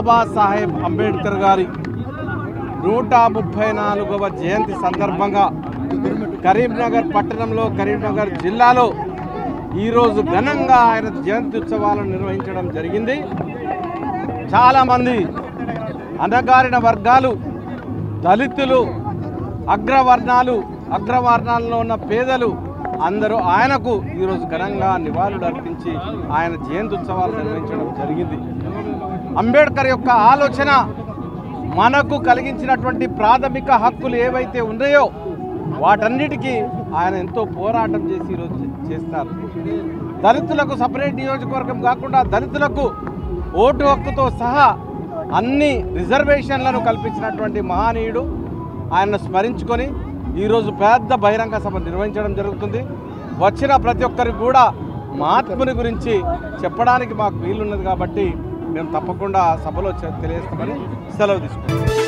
బాబాసాహెబ్ అంబేద్కర్ గారి 134వ జయంతి సందర్భంగా కరీంనగర్ పట్టణంలో కరీంనగర్ జిల్లాలో ఈరోజు ఘనంగా ఆయన జయంతి ఉత్సవాలను నిర్వహించడం జరిగింది. చాలామంది అణగారిన వర్గాలు, దళితులు, అగ్రవర్ణాలలో ఉన్న పేదలు అందరూ ఆయనకు ఈరోజు ఘనంగా నివాళులు అర్పించి ఆయన జయంతి ఉత్సవాలు నిర్వహించడం జరిగింది. అంబేద్కర్ యొక్క ఆలోచన మనకు కలిగించినటువంటి ప్రాథమిక హక్కులు ఏవైతే ఉన్నాయో వాటన్నిటికీ ఆయన ఎంతో పోరాటం చేసి ఈరోజు చేస్తారు. దళితులకు సపరేట్ నియోజకవర్గం కాకుండా దళితులకు ఓటు హక్కుతో సహా అన్ని రిజర్వేషన్లను కల్పించినటువంటి మహనీయుడు. ఆయన్ను స్మరించుకొని ఈరోజు పెద్ద బహిరంగ సభ నిర్వహించడం జరుగుతుంది. వచ్చిన ప్రతి ఒక్కరికి కూడా మహాత్ముని గురించి చెప్పడానికి మాకు వీలున్నది కాబట్టి మేము తప్పకుండా సభలో తెలియజేస్తామని సెలవు తీసుకుంటాం.